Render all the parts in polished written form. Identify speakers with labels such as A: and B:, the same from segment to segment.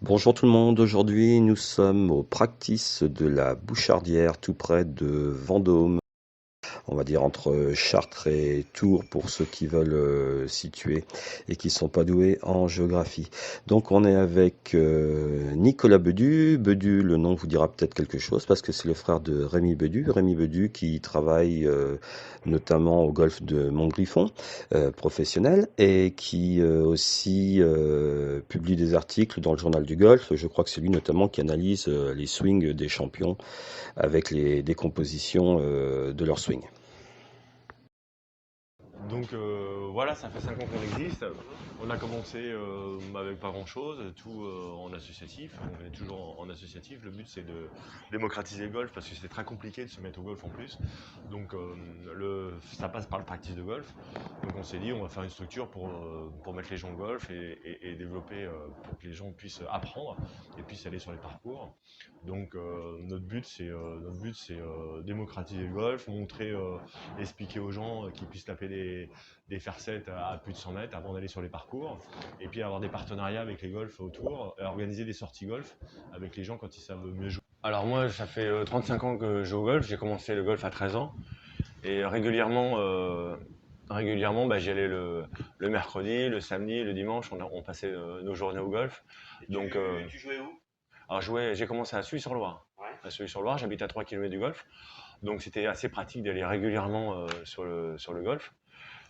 A: Bonjour tout le monde, aujourd'hui nous sommes au practice de la Bouchardière tout près de Vendôme, on va dire entre Chartres et Tours pour ceux qui veulent situer et qui sont pas doués en géographie. Donc on est avec Nicolas Bedu. Bedu, le nom vous dira peut-être quelque chose parce que c'est le frère de Rémi Bedu. Rémi Bedu qui travaille notamment au golfe de Montgriffon, professionnel, et qui aussi publie des articles dans le journal du golf. Je crois que c'est lui notamment qui analyse les swings des champions avec les décompositions de leur swing.
B: Donc voilà, ça fait 5 ans qu'on existe. On a commencé avec pas grand-chose, tout en associatif. On est toujours en associatif. Le but c'est de démocratiser le golf parce que c'est très compliqué de se mettre au golf en plus. Donc ça passe par le practice de golf. Donc on s'est dit on va faire une structure pour mettre les gens au golf et développer pour que les gens puissent apprendre et puissent aller sur les parcours. Donc notre but c'est démocratiser le golf, montrer, expliquer aux gens qu'ils puissent taper des fairset à plus de 100 mètres avant d'aller sur les parcours, et puis avoir des partenariats avec les golfs autour, organiser des sorties golf avec les gens quand ils savent mieux jouer. Alors moi, ça fait 35 ans que je joue au golf, j'ai commencé le golf à 13 ans, et régulièrement j'y allais le mercredi, le samedi, le dimanche, on passait nos journées au golf. Donc,
C: Tu jouais où?
B: alors j'ai commencé à Sully-sur-Loire.
C: Ouais.
B: À Sully-sur-Loire, j'habite à 3 km du golf, donc c'était assez pratique d'aller régulièrement sur le golf.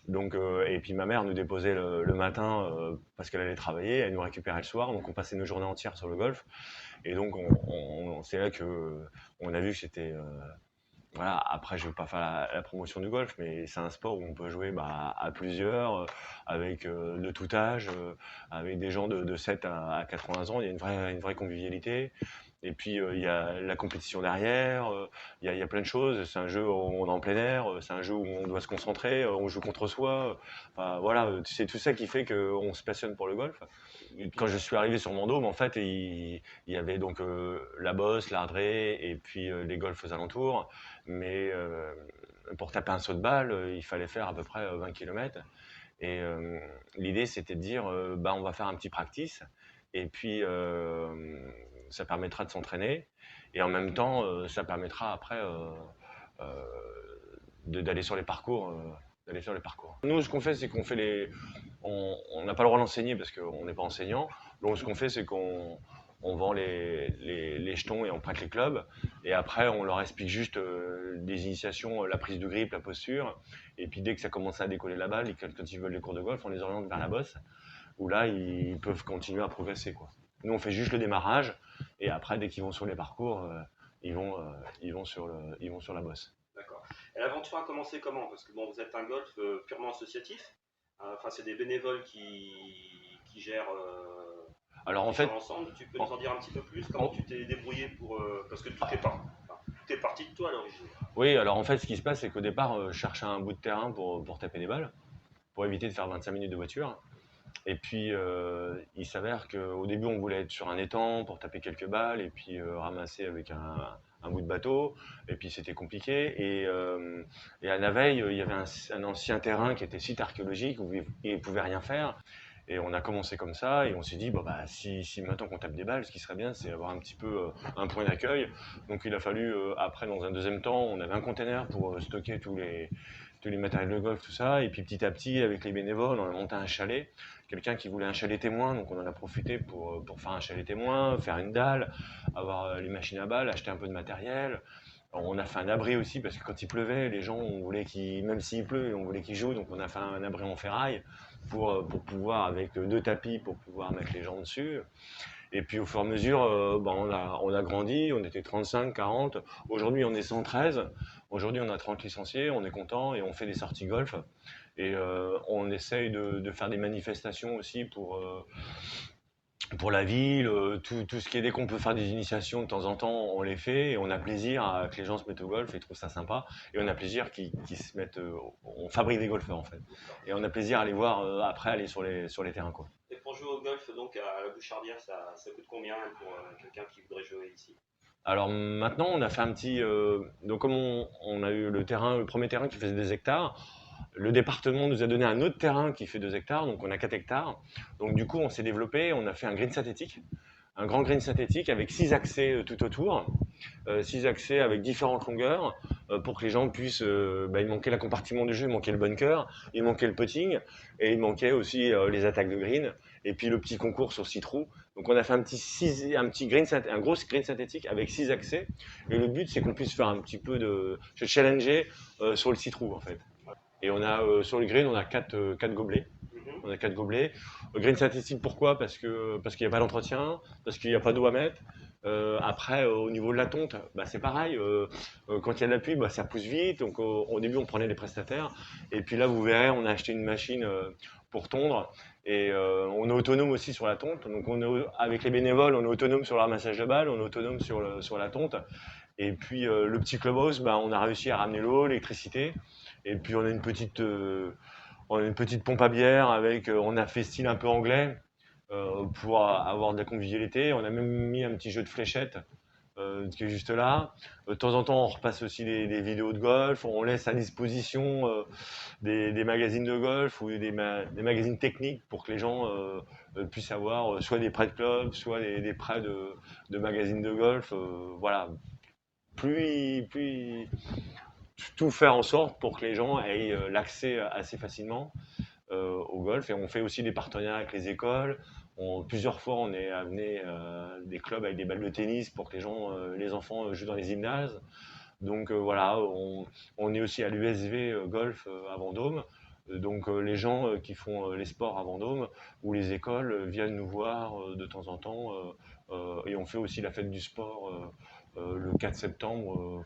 B: Donc, et puis ma mère nous déposait le matin parce qu'elle allait travailler, elle nous récupérait le soir, donc on passait nos journées entières sur le golf. Et donc c'est là que on a vu que c'était voilà. Après, je ne veux pas faire la promotion du golf, mais c'est un sport où on peut jouer à plusieurs, avec de tout âge, avec des gens de 7 à 80 ans. Il y a une vraie convivialité. Et puis, il y a la compétition derrière, il y a plein de choses. C'est un jeu où on est en plein air, c'est un jeu où on doit se concentrer, on joue contre soi. Enfin, voilà, c'est tout ça qui fait qu'on se passionne pour le golf. Quand je suis arrivé sur Vendôme, en fait, il y avait donc la Bosse, l'Ardré et puis les golfs aux alentours. Mais pour taper un saut de balle, il fallait faire à peu près 20 km. Et l'idée, c'était de dire, on va faire un petit practice. Et puis, ça permettra de s'entraîner. Et en même temps, ça permettra après euh, d'aller sur les parcours. D'aller sur les parcours. Nous, ce qu'on fait, c'est qu'on fait les. On n'a pas le droit d'enseigner parce qu'on n'est pas enseignant. Donc, ce qu'on fait, c'est qu'on vend les jetons et on prête les clubs. Et après, on leur explique juste des initiations, la prise de grip, la posture. Et puis, dès que ça commence à décoller la balle, et quand ils veulent les cours de golf, on les oriente vers la bosse, où là, ils peuvent continuer à progresser, quoi. Nous, on fait juste le démarrage. Et après, dès qu'ils vont sur les parcours, ils vont sur la bosse.
C: D'accord. Et l'aventure a commencé comment? Parce que bon, vous êtes un golf purement associatif. Enfin, c'est des bénévoles qui gèrent,
B: Alors, en
C: qui gèrent
B: fait,
C: l'ensemble. Tu peux
B: en-
C: nous en dire un petit peu plus? Comment
B: en-
C: tu t'es débrouillé pour. Parce que tout est parti de toi à l'origine.
B: oui, alors en fait, ce qui se passe, c'est qu'au départ, je cherchais un bout de terrain pour taper des balles, pour éviter de faire 25 minutes de voiture. Et puis, il s'avère qu'au début, on voulait être sur un étang pour taper quelques balles et puis ramasser avec un bout de bateau. Et puis, c'était compliqué. Et à Naveil, il y avait un ancien terrain qui était site archéologique où il ne pouvait rien faire. Et on a commencé comme ça et on s'est dit, si maintenant qu'on tape des balles, ce qui serait bien, c'est avoir un petit peu un point d'accueil. Donc il a fallu, après, dans un deuxième temps, on avait un container pour stocker tous les matériels de golf, tout ça. Et puis petit à petit, avec les bénévoles, on a monté un chalet. Quelqu'un qui voulait un chalet témoin, donc on en a profité pour faire un chalet témoin, faire une dalle, avoir les machines à balles, acheter un peu de matériel. Alors, on a fait un abri aussi parce que quand il pleuvait, les gens, on voulait qu'ils, même s'il pleut, on voulait qu'ils jouent, donc on a fait un abri en ferraille pour pouvoir, avec deux tapis, pour pouvoir mettre les gens dessus. Et puis au fur et à mesure, on a grandi, on était 35, 40. Aujourd'hui, on est 113. Aujourd'hui, on a 30 licenciés, on est content et on fait des sorties golf. Et on essaye de faire des manifestations aussi pour la ville. Tout ce qui est, dès qu'on peut faire des initiations de temps en temps, on les fait. Et on a plaisir à que les gens se mettent au golf et trouvent ça sympa. Et on a plaisir qu'ils se mettent. On fabrique des golfeurs en fait. Et on a plaisir à les voir après aller sur les terrains, quoi.
C: Et pour jouer au golf, donc à la Bouchardière, ça coûte combien pour quelqu'un qui voudrait jouer ici?
B: Alors maintenant, on a fait un petit. Donc, comme on a eu le premier terrain qui faisait 2 hectares, le département nous a donné un autre terrain qui fait 2 hectares, donc on a 4 hectares. Donc, du coup, on s'est développé, on a fait un green synthétique. un grand green synthétique avec 6 accès tout autour, 6 accès avec différentes longueurs pour que les gens puissent. Il manquait la compartiment du jeu, il manquait le bunker, il manquait le putting et il manquait aussi les attaques de green et puis le petit concours sur 6 trous. Donc on a fait un gros green synthétique avec 6 accès et le but c'est qu'on puisse faire un petit peu de se challenger sur le 6 trous en fait. Et on a sur le green on a 4 gobelets. On a 4 gobelets. Green synthétique, pourquoi? Parce qu'il n'y a pas d'entretien, parce qu'il n'y a pas d'eau à mettre. Après, au niveau de la tonte, c'est pareil. Quand il y a de la pluie, ça pousse vite. Donc, au début, on prenait des prestataires. Et puis là, vous verrez, on a acheté une machine pour tondre. Et on est autonome aussi sur la tonte. Donc, avec les bénévoles, on est autonome sur le ramassage de balles, on est autonome sur la tonte. Et puis, le petit clubhouse, on a réussi à ramener l'eau, l'électricité. Et puis, on a une petite pompe à bière avec, on a fait style un peu anglais pour avoir de la convivialité. On a même mis un petit jeu de fléchettes qui est juste là. De temps en temps, on repasse aussi des vidéos de golf. On laisse à disposition des magazines de golf ou des magazines techniques pour que les gens puissent avoir soit des prêts de club, soit des prêts de magazines de golf. Voilà. Tout faire en sorte pour que les gens aient l'accès assez facilement au golf. Et on fait aussi des partenariats avec les écoles. Plusieurs fois, on est amené des clubs avec des balles de tennis pour que les enfants jouent dans les gymnases. Donc voilà, on est aussi à l'USV Golf à Vendôme. Donc les gens qui font les sports à Vendôme ou les écoles viennent nous voir de temps en temps. Et on fait aussi la fête du sport le 4 septembre.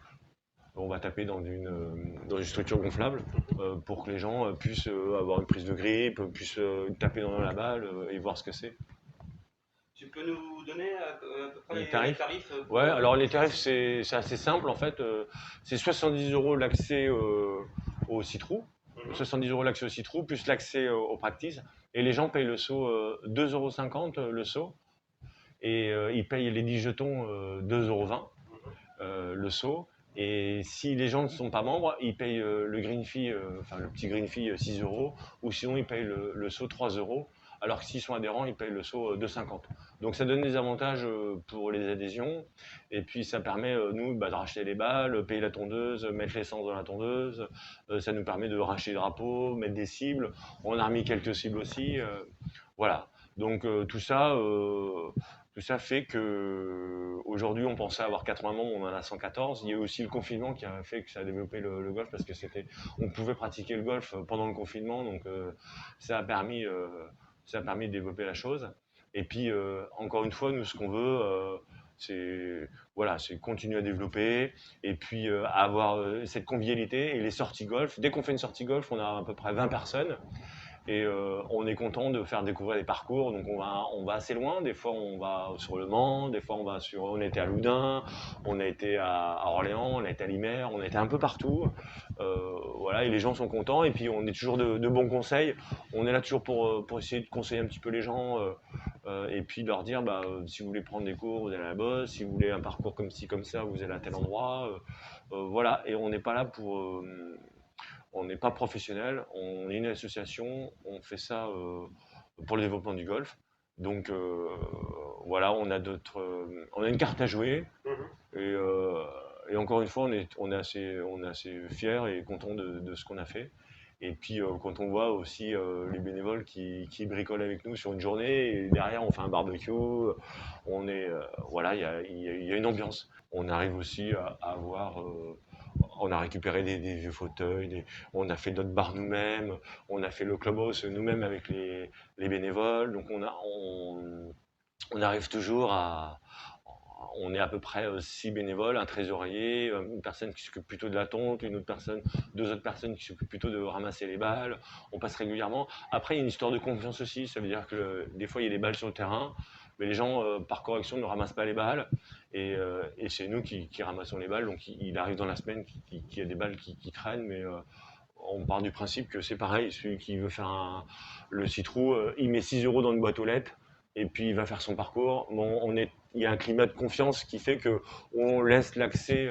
B: On va taper dans une structure gonflable pour que les gens puissent avoir une prise de grippe, puissent taper dans la balle et voir ce que c'est.
C: Tu peux nous donner à peu près
B: Les tarifs?
C: pour...
B: Ouais, alors les tarifs c'est assez simple en fait. C'est 70 € l'accès au 6 trous, 70 € l'accès au 6 trous, plus l'accès au practice. Et les gens payent le saut 2,50 € le saut. Et ils payent les 10 jetons 2,20 € le saut. Et si les gens ne sont pas membres, ils payent le green fee, le petit green fee 6 €, ou sinon ils payent le saut 3 €. Alors que s'ils sont adhérents, ils payent le saut 2,50 €. Donc ça donne des avantages pour les adhésions. Et puis ça permet, nous, de racheter les balles, payer la tondeuse, mettre l'essence dans la tondeuse. Ça nous permet de racheter les drapeaux, mettre des cibles. On a remis quelques cibles aussi. Voilà. Donc tout ça fait que aujourd'hui on pensait avoir 80 membres, on en a 114. Il y a eu aussi le confinement qui a fait que ça a développé le golf parce que on pouvait pratiquer le golf pendant le confinement, donc ça a permis de développer la chose. Et puis encore une fois, nous ce qu'on veut, c'est continuer à développer et puis avoir cette convivialité et les sorties golf. Dès qu'on fait une sortie golf, on a à peu près 20 personnes. Et on est content de faire découvrir des parcours. Donc on va assez loin. Des fois on va sur Le Mans, des fois on était à Loudun, on a été à Orléans, on a été à Limer, on a été un peu partout. Voilà, et les gens sont contents. Et puis on est toujours de bons conseils. On est là toujours pour essayer de conseiller un petit peu les gens et puis leur dire si vous voulez prendre des cours, vous allez à la Bosse. Si vous voulez un parcours comme ci comme ça, vous allez à tel endroit. Voilà, et on n'est pas là on n'est pas professionnel, on est une association, on fait ça pour le développement du golf. Donc voilà, on a une carte à jouer et encore une fois, on est assez fiers et contents de ce qu'on a fait. Et puis quand on voit aussi les bénévoles qui bricolent avec nous sur une journée et derrière on fait un barbecue, voilà, il y a une ambiance. On arrive aussi à avoir on a récupéré des vieux fauteuils, on a fait notre bar nous-mêmes, on a fait le clubhouse nous-mêmes avec les bénévoles. Donc on arrive toujours on est à peu près 6 bénévoles, un trésorier, une personne qui s'occupe plutôt de la tonte, deux autres personnes qui s'occupent plutôt de ramasser les balles. On passe régulièrement. Après, il y a une histoire de confiance aussi. Ça veut dire que des fois, il y a des balles sur le terrain, mais les gens, par correction, ne ramassent pas les balles. Et c'est nous qui ramassons les balles. Donc, il arrive dans la semaine qu'il y a des balles qui traînent, mais on part du principe que c'est pareil. Celui qui veut faire le citrou, il met 6 € dans une boîte aux lettres et puis il va faire son parcours. Bon, il y a un climat de confiance qui fait que on laisse l'accès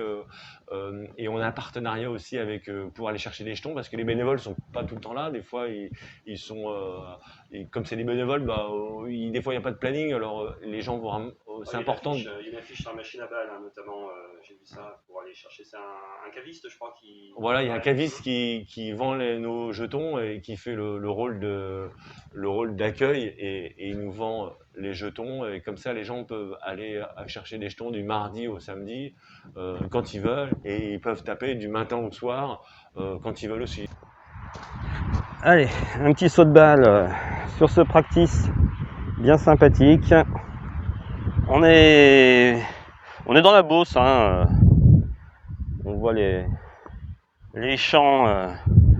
B: et on a un partenariat aussi avec pour aller chercher des jetons parce que les bénévoles sont pas tout le temps là. Des fois, ils sont et comme c'est des bénévoles, bah, des fois il n'y a pas de planning, alors les gens vont. C'est important.
C: Il y a une affiche sur la machine à balles, hein, notamment, j'ai vu ça pour aller chercher. C'est un caviste, je crois, qui.
B: Voilà, il y a un caviste qui vend nos jetons et qui fait le rôle d'accueil et il nous vend les jetons. Et comme ça, les gens peuvent aller chercher des jetons du mardi au samedi quand ils veulent et ils peuvent taper du matin au soir quand ils veulent aussi.
D: Allez, un petit saut de balle sur ce practice bien sympathique. On est dans la Beauce, hein. On voit les champs,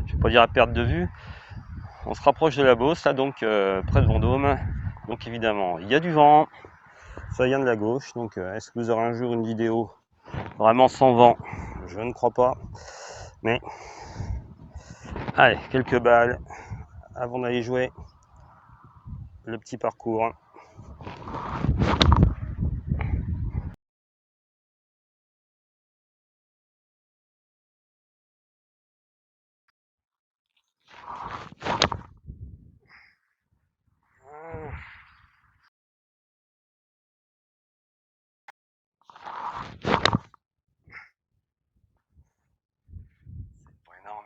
D: je vais pas dire à perte de vue. On se rapproche de la Beauce, là, donc près de Vendôme. Donc évidemment, il y a du vent, ça vient de la gauche. Donc est-ce que vous aurez un jour une vidéo vraiment sans vent? Je ne crois pas. Mais allez, quelques balles avant d'aller jouer le petit parcours. C'est pas énorme.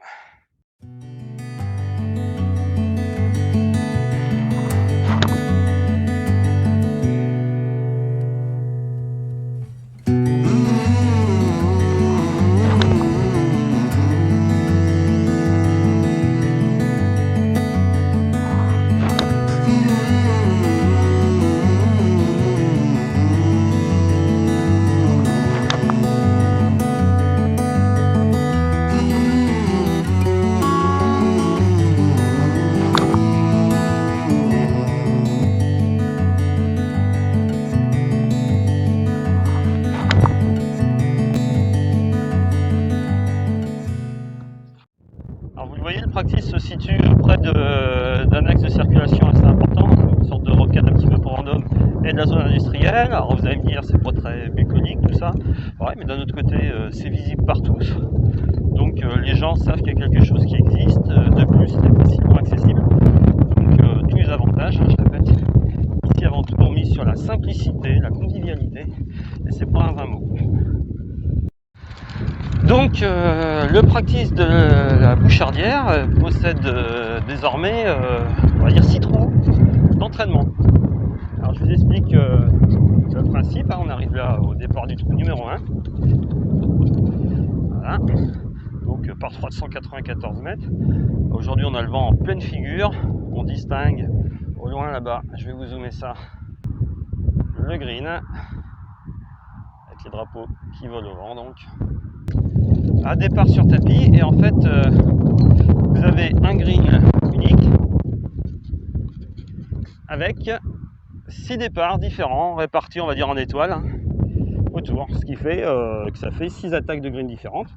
D: Practice se situe près d'un axe de circulation assez important, une sorte de rocade un petit peu pour Vendôme et de la zone industrielle. Alors vous allez me dire, c'est pas très bucolique tout ça, ouais, mais d'un autre côté c'est visible par tous, donc les gens savent qu'il y a quelque chose qui existe. De plus c'est facilement accessible, donc tous les avantages, hein, je répète, ici avant tout on mise sur la simplicité, la convivialité, et c'est pas un vain mot. Donc le practice de la Bouchardière possède désormais, on va dire, 6 trous d'entraînement. Alors je vous explique le principe, hein. On arrive là au départ du trou numéro 1. Voilà. Donc par 394 mètres. Aujourd'hui on a le vent en pleine figure. On distingue au loin là-bas, je vais vous zoomer ça, le green, avec les drapeaux qui volent au vent donc. À départ sur tapis, et en fait vous avez un green unique avec 6 départs différents répartis, on va dire, en étoiles autour, ce qui fait que ça fait 6 attaques de green différentes.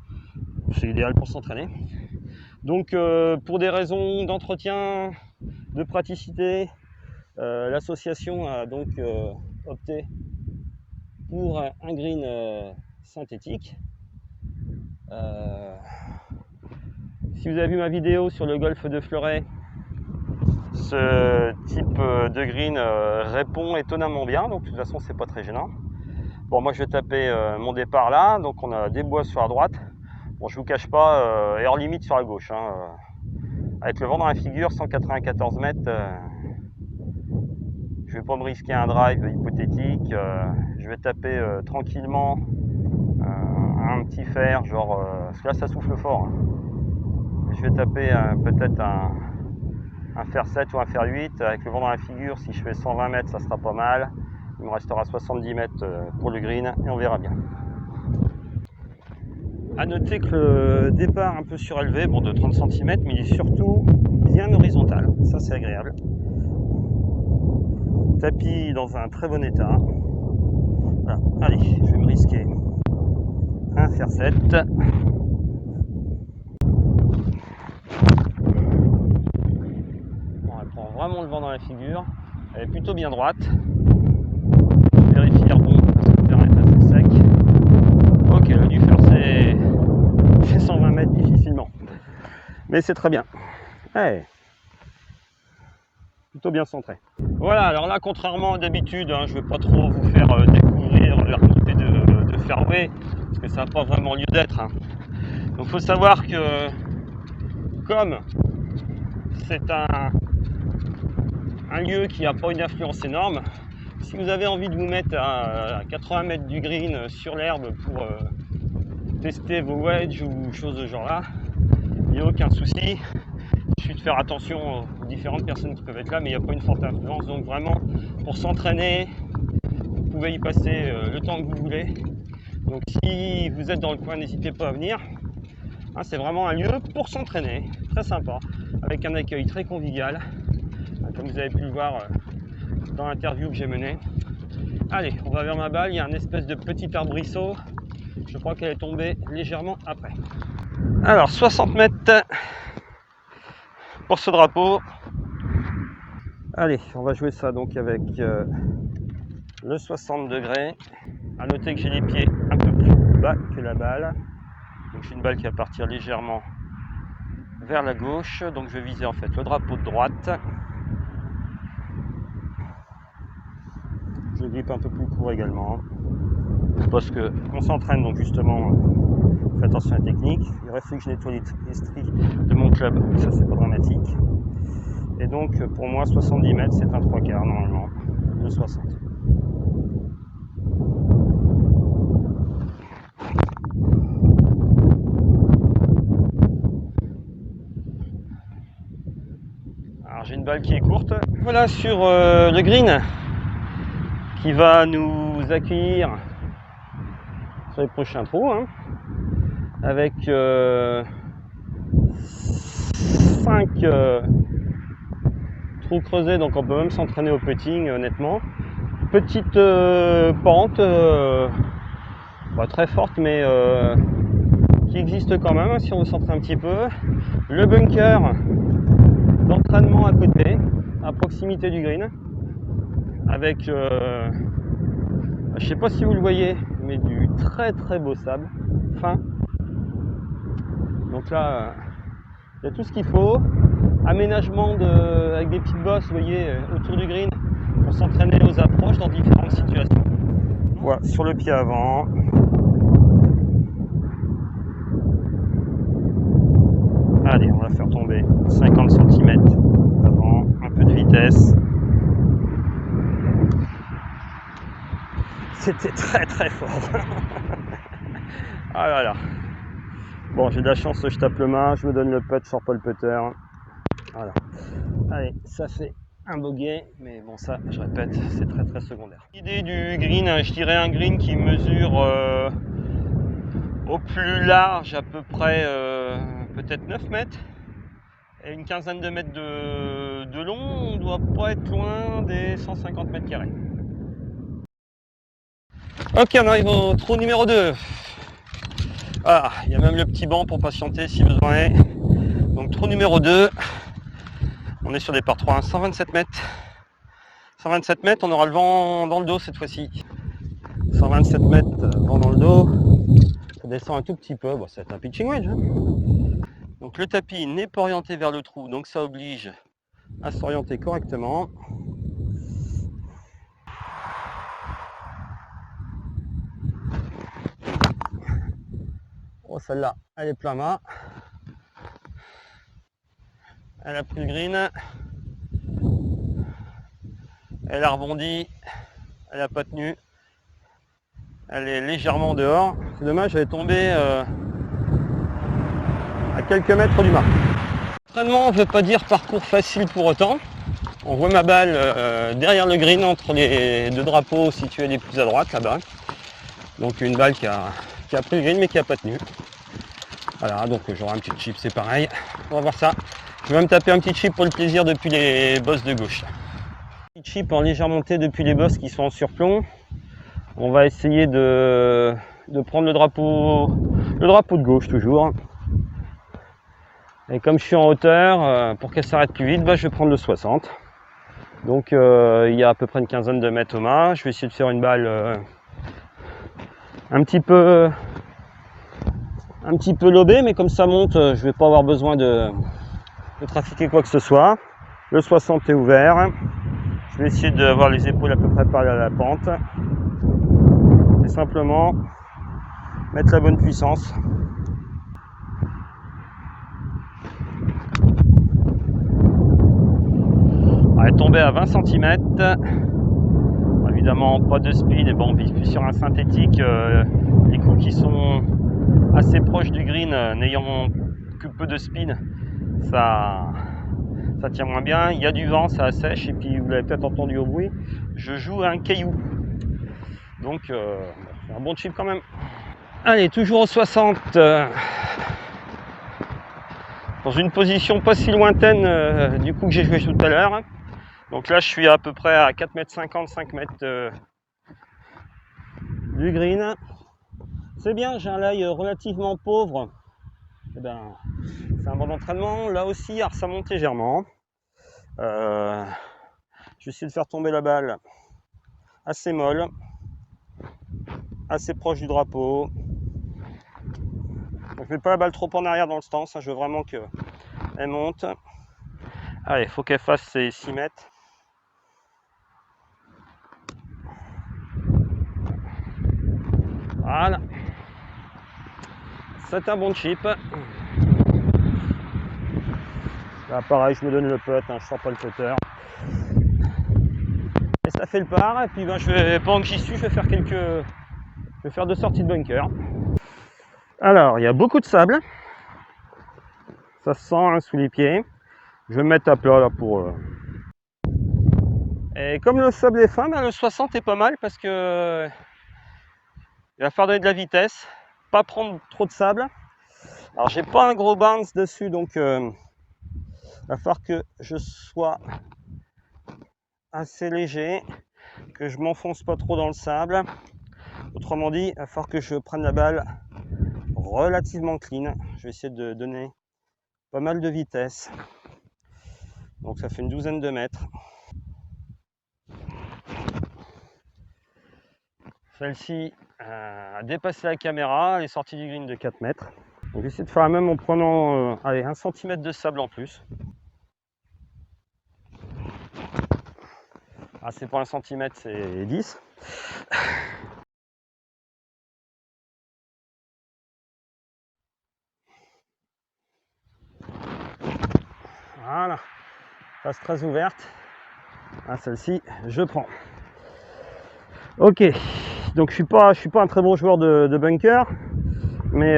D: C'est idéal pour s'entraîner. Donc pour des raisons d'entretien, de praticité, l'association a donc opté pour un green synthétique. Si vous avez vu ma vidéo sur le golf de Fleuret, ce type de green répond étonnamment bien, donc de toute façon c'est pas très gênant. Bon, moi je vais taper mon départ là, donc on a des bois sur la droite. Bon, je vous cache pas, et hors limite sur la gauche, hein, avec le vent dans la figure, 194 mètres, je vais pas me risquer un drive hypothétique. Je vais taper tranquillement un petit fer, genre, parce que là ça souffle fort, hein. Je vais taper peut-être un fer 7 ou un fer 8 avec le vent dans la figure. Si je fais 120 mètres, ça sera pas mal. Il me restera 70 mètres pour le green et on verra bien. A noter que le départ un peu surélevé, bon, de 30 cm, mais il est surtout bien horizontal. Ça, c'est agréable. Tapis dans un très bon état. Voilà. Allez, je vais me risquer un fer 7. Vraiment le vent dans la figure, elle est plutôt bien droite. Vérifier bon parce que le terrain est assez sec. Ok, le dû faire c'est 120 mètres difficilement, mais c'est très bien. Hey. plutôt bien centré. Voilà, alors là, contrairement à d'habitude, hein, je ne vais pas trop vous faire découvrir la remontée de fairway, parce que ça n'a pas vraiment lieu d'être. Hein. Donc il faut savoir que comme c'est un lieu qui n'a pas une influence énorme, si vous avez envie de vous mettre à 80 mètres du green sur l'herbe pour tester vos wedges ou choses de genre là, il n'y a aucun souci. Il suffit de faire attention aux différentes personnes qui peuvent être là, mais il n'y a pas une forte influence. Donc vraiment, pour s'entraîner, vous pouvez y passer le temps que vous voulez. Donc si vous êtes dans le coin, n'hésitez pas à venir. Hein, c'est vraiment un lieu pour s'entraîner, très sympa, avec un accueil très convivial, comme vous avez pu le voir dans l'interview que j'ai menée. Allez, on va vers ma balle, il y a un espèce de petit arbrisseau. Je crois qu'elle est tombée légèrement après. Alors, 60 mètres pour ce drapeau. Allez, on va jouer ça donc avec le 60 degrés. À noter que j'ai les pieds un peu plus bas que la balle. Donc j'ai une balle qui va partir légèrement vers la gauche. Donc je vais viser en fait le drapeau de droite. Je grippe un peu plus court également. Parce que on s'entraîne, donc justement, fais attention à la technique. Il aurait fallu que je nettoie les stries de mon club, ça c'est pas dramatique. Et donc pour moi 70 mètres c'est un 3/4 normalement, de 60. Alors j'ai une balle qui est courte. Voilà sur le green qui va nous accueillir sur les prochains trous, hein, avec 5 trous creusés, donc on peut même s'entraîner au putting honnêtement. Petite pente, pas très forte mais qui existe quand même hein, si on veut s'entraîner un petit peu. Le bunker d'entraînement à côté, à proximité du green, avec je sais pas si vous le voyez, mais du très très beau sable fin. Donc là il y a tout ce qu'il faut. Aménagement avec des petites bosses, vous voyez, autour du green pour s'entraîner aux approches dans différentes situations. Voilà, sur le pied avant. Allez, on va faire tomber 50 cm avant, un peu de vitesse. C'était très très fort. Ah là là. Bon, j'ai de la chance, je tape le main, je me donne le putt, je sors pas le putter. Voilà. Allez, ça fait un bogey, mais bon ça, je répète, c'est très très secondaire. L'idée du green, je dirais un green qui mesure au plus large à peu près peut-être 9 mètres et une quinzaine de mètres de long. On doit pas être loin des 150 mètres carrés. Ok, on arrive au trou numéro 2. Ah, il y a même le petit banc pour patienter si besoin est. Donc trou numéro 2. On est sur des par 3, 127 mètres. 127 mètres, on aura le vent dans le dos cette fois-ci. 127 mètres, vent dans le dos. Ça descend un tout petit peu, bon, c'est un pitching wedge. Hein. Donc le tapis n'est pas orienté vers le trou, donc ça oblige à s'orienter correctement. Oh, celle-là, elle est plein mât. Elle a pris le green. Elle a rebondi. Elle n'a pas tenu. Elle est légèrement dehors. C'est dommage, elle est tombée à quelques mètres du mât. L'entraînement ne veut pas dire parcours facile pour autant. On voit ma balle derrière le green entre les deux drapeaux situés les plus à droite là-bas. Donc une balle qui a pris le green mais qui n'a pas tenu. Voilà, donc j'aurai un petit chip, c'est pareil. On va voir ça. Je vais même taper un petit chip pour le plaisir depuis les bosses de gauche. Petit chip en légère montée depuis les bosses qui sont en surplomb. On va essayer de prendre le drapeau de gauche toujours. Et comme je suis en hauteur, pour qu'elle s'arrête plus vite, bah, je vais prendre le 60. Donc il y a à peu près une quinzaine de mètres au mât. Je vais essayer de faire une balle un petit peu lobée, mais comme ça monte, je vais pas avoir besoin de trafiquer quoi que ce soit. Le 60 est ouvert. Je vais essayer d'avoir les épaules à peu près parallèles à la pente. Et simplement mettre la bonne puissance. On est tombé à 20 cm. Bon, évidemment, pas de speed. Et bon, on vise plus sur un synthétique. Les coups qui sont assez proches du green, n'ayant que peu de speed, ça tient moins bien. Il y a du vent, ça assèche. Et puis, vous l'avez peut-être entendu au bruit, je joue un caillou. Donc, un bon chip quand même. Allez, toujours au 60. Dans une position pas si lointaine du coup que j'ai joué tout à l'heure. Donc là, je suis à peu près à 4,50 m, 5 m du green. C'est bien, j'ai un lie relativement pauvre. Eh ben, c'est un bon entraînement. Là aussi, alors ça monte légèrement. Je vais essayer de faire tomber la balle assez molle, assez proche du drapeau. Donc, je ne mets pas la balle trop en arrière dans le stance, hein, je veux vraiment qu'elle monte. Allez, il faut qu'elle fasse ses 6 mètres. Voilà. C'est un bon chip. Là, pareil, je me donne le putt, hein, je sors pas le putter. Et ça fait le par. Et puis, ben, pendant que j'y suis, je vais faire 2 sorties de bunker. Alors, il y a beaucoup de sable. Ça se sent hein, sous les pieds. Je vais me mettre à plat là pour. Et comme le sable est fin, ben, le 60 est pas mal parce que il va falloir donner de la vitesse, pas prendre trop de sable. Alors j'ai pas un gros bounce dessus, donc il va falloir que je sois assez léger, que je m'enfonce pas trop dans le sable. Autrement dit, il va falloir que je prenne la balle relativement clean. Je vais essayer de donner pas mal de vitesse. Donc ça fait une douzaine de mètres. Celle-ci a dépassé la caméra, elle est sortie du green de 4 mètres. Donc j'essaie de faire la même en prenant allez, 1 cm de sable en plus. Ah, c'est pas 1 cm, c'est 10. Voilà, face très ouverte. Ah, celle-ci, je prends. Ok, donc je suis pas un très bon joueur de bunker, mais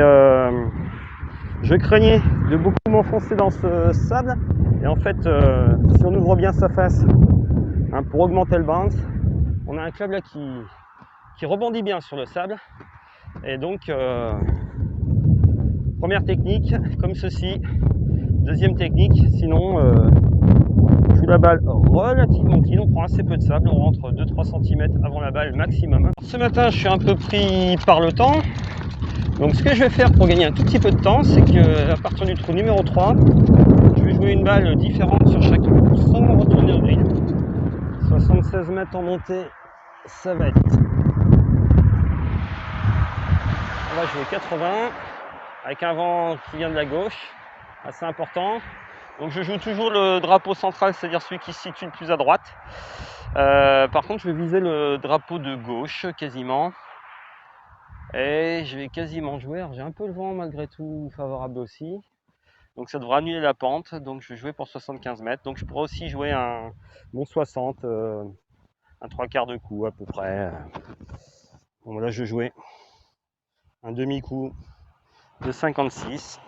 D: je craignais de beaucoup m'enfoncer dans ce sable. Et en fait, si on ouvre bien sa face hein, pour augmenter le bounce, on a un club là qui rebondit bien sur le sable. Et donc, première technique, comme ceci. Deuxième technique, sinon, je joue la balle relativement clean, on prend assez peu de sable, on rentre 2-3 cm avant la balle maximum. Ce matin, je suis un peu pris par le temps. Donc ce que je vais faire pour gagner un tout petit peu de temps, c'est qu'à partir du trou numéro 3, je vais jouer une balle différente sur chaque trou sans retourner au green. 76 mètres en montée, ça va être... On va jouer 80 avec un vent qui vient de la gauche, assez important. Donc je joue toujours le drapeau central, c'est-à-dire celui qui se situe le plus à droite. Par contre, je vais viser le drapeau de gauche quasiment. Et je vais quasiment jouer. Alors j'ai un peu le vent malgré tout favorable aussi. Donc ça devra annuler la pente. Donc je vais jouer pour 75 mètres. Donc je pourrais aussi jouer un bon 60, un 3/4 de coup à peu près. Bon là je vais jouer un demi-coup de 56.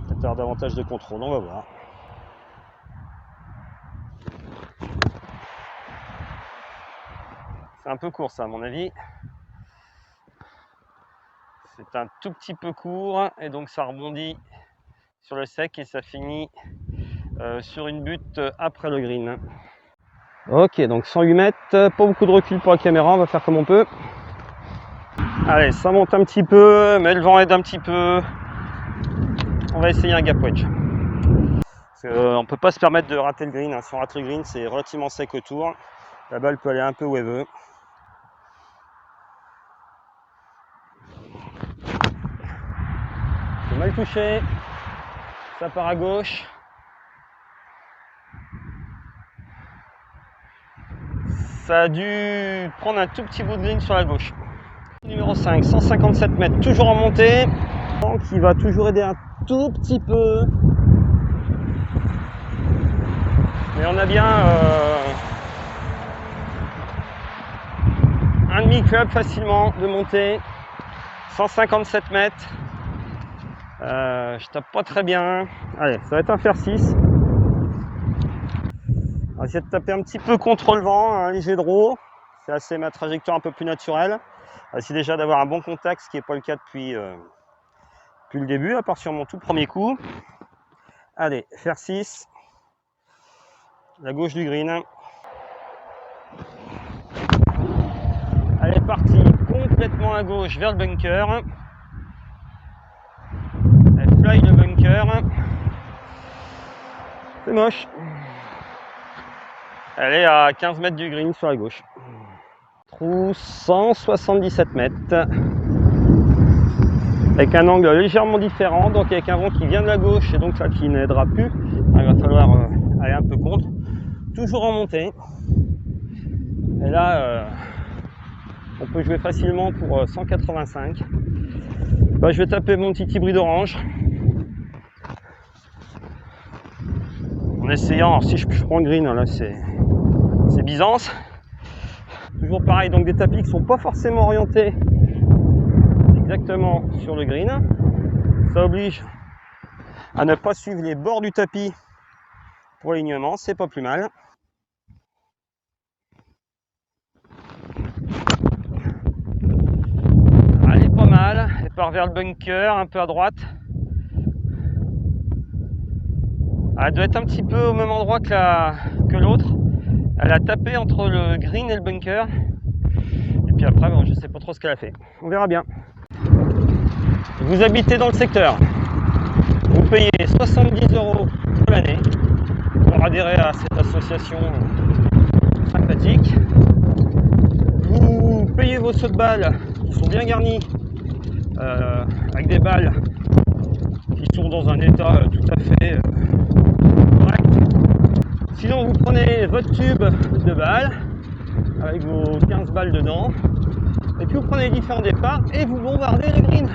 D: Peut-être avoir davantage de contrôle, on va voir. C'est un peu court ça à mon avis. C'est un tout petit peu court et donc ça rebondit sur le sec et ça finit sur une butte après le green. Ok, donc 108 mètres, pas beaucoup de recul pour la caméra, on va faire comme on peut. Allez, ça monte un petit peu, mais le vent aide un petit peu. On va essayer un gap wedge. On ne peut pas se permettre de rater le green, hein. Si on rate le green, c'est relativement sec autour. La balle peut aller un peu où elle veut. C'est mal touché, ça part à gauche. Ça a dû prendre un tout petit bout de green sur la gauche. Numéro 5, 157 mètres, toujours en montée. Qui va toujours aider un tout petit peu. Mais on a bien un demi-club facilement de montée. 157 mètres. Je tape pas très bien. Allez, ça va être un fer 6. On va essayer de taper un petit peu contre le vent, un léger draw. C'est assez ma trajectoire un peu plus naturelle. On va essayer déjà d'avoir un bon contact, ce qui n'est pas le cas depuis le début, à part sur mon tout premier coup. Allez, fer 6. La gauche du green. Elle est partie complètement à gauche vers le bunker. Elle fly le bunker. C'est moche. Elle est à 15 mètres du green sur la gauche. Trou 177 mètres. Avec un angle légèrement différent, donc avec un vent qui vient de la gauche et donc là qui n'aidera plus. Il va falloir aller un peu contre. Toujours en montée. Et là, on peut jouer facilement pour 185. Bah, je vais taper mon petit hybride orange. En essayant, alors si je prends green, là c'est Byzance. Toujours pareil, donc des tapis qui ne sont pas forcément orientés exactement sur le green. Ça oblige à ne pas suivre les bords du tapis pour l'alignement, c'est pas plus mal. Elle est pas mal, elle part vers le bunker, un peu à droite. Elle doit être un petit peu au même endroit que l'autre. Elle a tapé entre le green et le bunker. Et puis après, bon, je sais pas trop ce qu'elle a fait. On verra bien. Vous habitez dans le secteur. Vous payez 70 € pour l'année pour adhérer à cette association sympathique. Vous payez vos sauts de balles qui sont bien garnis avec des balles qui sont dans un état tout à fait correct. Sinon, vous prenez votre tube de balles avec vos 15 balles dedans et puis vous prenez les différents départs et vous bombardez le green.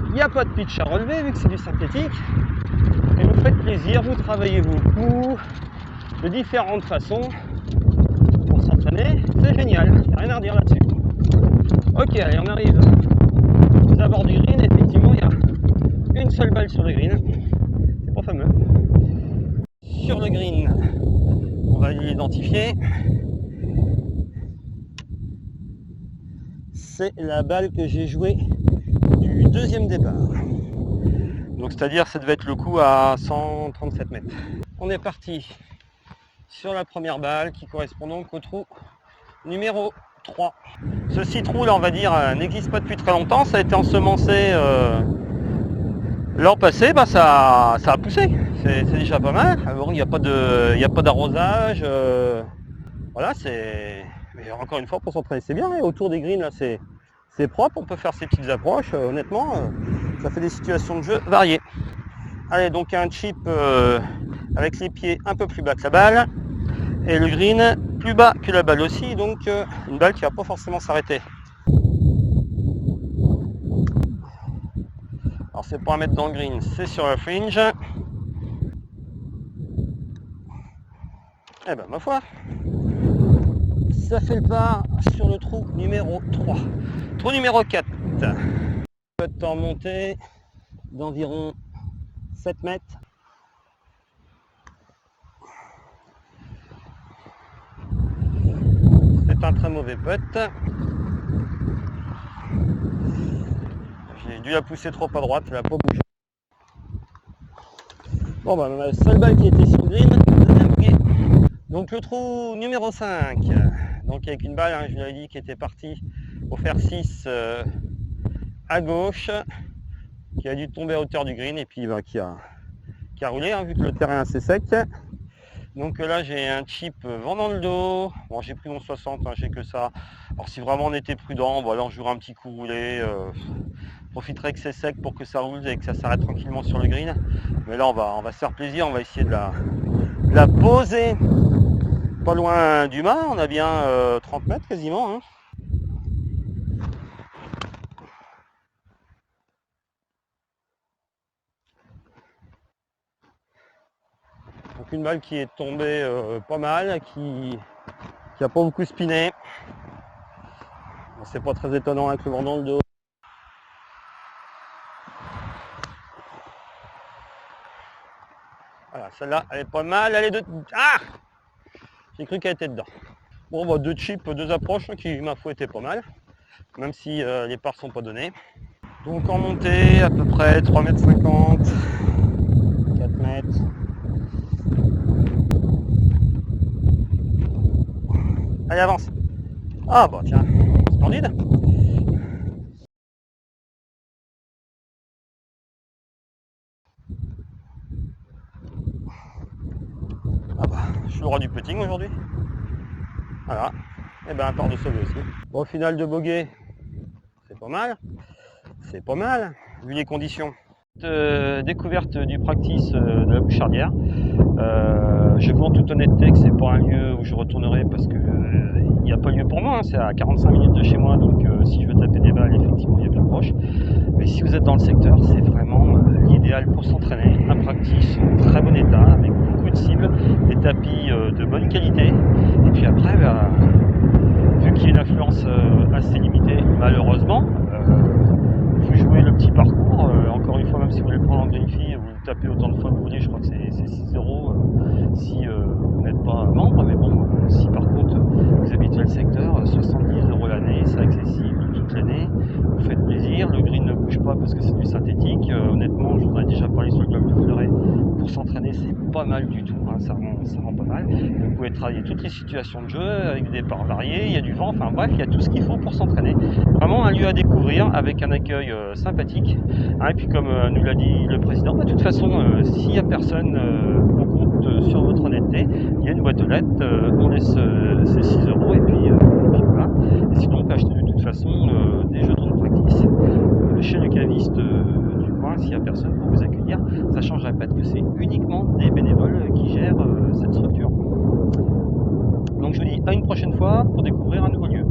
D: Il n'y a pas de pitch à relever vu que c'est du synthétique et vous faites plaisir, vous travaillez vos coups de différentes façons pour s'entraîner, c'est génial, il n'y a rien à redire là-dessus. Ok, allez, on arrive aux abords du green, effectivement il y a une seule balle sur le green, c'est pas fameux. Sur le green, on va l'identifier. C'est la balle que j'ai jouée du deuxième départ. Donc c'est-à-dire ça devait être le coup à 137 mètres. On est parti sur la première balle qui correspond donc au trou numéro 3. Ce 6 trous là on va dire n'existe pas depuis très longtemps, ça a été ensemencé l'an passé, bah, ça a poussé, c'est déjà pas mal. Alors, il n'y a pas d'arrosage, voilà, mais encore une fois pour s'entraîner c'est bien, et autour des greens là c'est propre, on peut faire ces petites approches, honnêtement ça fait des situations de jeu variées. Allez, donc un chip avec les pieds un peu plus bas que la balle et le green plus bas que la balle aussi, donc une balle qui va pas forcément s'arrêter. Alors c'est pour la mettre dans le green, c'est sur la fringe. Eh ben ma foi, ça fait le pas sur le trou numéro 3. Trou numéro 4. Peu de temps montée d'environ 7 mètres. C'est un très mauvais putt. J'ai dû la pousser trop à droite, elle n'a pas bougé. Bon bah la seule balle qui était sur le green, deuxième pied. Donc le trou numéro 5. Donc avec une balle, hein, je vous l'avais dit, qui était partie au fer 6 à gauche, qui a dû tomber à hauteur du green et puis bah, qui a roulé, hein, vu que le terrain est assez sec. Donc là j'ai un chip vent dans le dos. Bon, j'ai pris mon 60, hein, j'ai que ça. Alors si vraiment on était prudent, bon, là on jouera un petit coup roulé. Profiterait que c'est sec pour que ça roule et que ça s'arrête tranquillement sur le green. Mais là on va se faire plaisir, on va essayer de la poser pas loin du mât, on a bien 30 mètres quasiment. Hein. Donc une balle qui est tombée pas mal, qui a pas beaucoup spiné. Bon, c'est pas très étonnant avec le vent dans le dos. Voilà, celle-là, elle est pas mal, elle est de... Ah! J'ai cru qu'elle était dedans. Bon, bah, 2 chips, 2 approches qui, ma foi, étaient pas mal, même si les parts sont pas données. Donc en montée, à peu près 3,50 m, 4 mètres. Allez, avance. Ah bah tiens, splendide. Ah bah, je suis le roi du putting aujourd'hui. Voilà. Et ben, un part de sauver aussi. Bon, au final de bogey, c'est pas mal. C'est pas mal, vu les conditions. Découverte du practice de la Bouchardière. J'avoue en toute honnêteté que c'est pas un lieu où je retournerai parce que il n'y a pas lieu pour moi, hein. C'est à 45 minutes de chez moi, donc si je veux taper des balles, effectivement il y a plus proche. Mais si vous êtes dans le secteur, c'est vraiment l'idéal pour s'entraîner. Un practice en très bon état, avec beaucoup de cibles, des tapis de bonne qualité. Et puis après, vu qu'il y a une affluence assez limitée, malheureusement, vous jouez le petit parcours. Encore une fois, même si vous voulez le prendre en green fee, vous le tapez autant de fois que vous voulez, je crois que c'est 6 euros si vous n'êtes pas membre. Mais bon, si par contre vous habitez le secteur, 70 euros l'année, c'est accessible toute l'année. Vous faites plaisir, le green ne bouge pas parce que c'est du synthétique. Honnêtement, je vous en ai déjà parlé sur le golf de Fleuret. Pour s'entraîner, c'est pas mal du tout, hein, ça rend pas mal. Vous pouvez travailler toutes les situations de jeu avec des parts variées, il y a du vent, enfin bref, il y a tout ce qu'il faut pour s'entraîner. Vraiment un lieu à découvrir avec un accueil sympathique. Hein, et puis comme nous l'a dit le président, de toute façon, s'il n'y a personne, on compte sur votre honnêteté. Il y a une boîte aux lettres, on laisse ces 6 euros et puis voilà. Et sinon, on peut acheter de toute façon des jetons de practice chez le caviste du coin s'il n'y a personne pour vous accueillir. Sachant, je répète, que c'est uniquement des bénévoles qui gèrent cette structure. Donc je vous dis à une prochaine fois pour découvrir un nouveau lieu.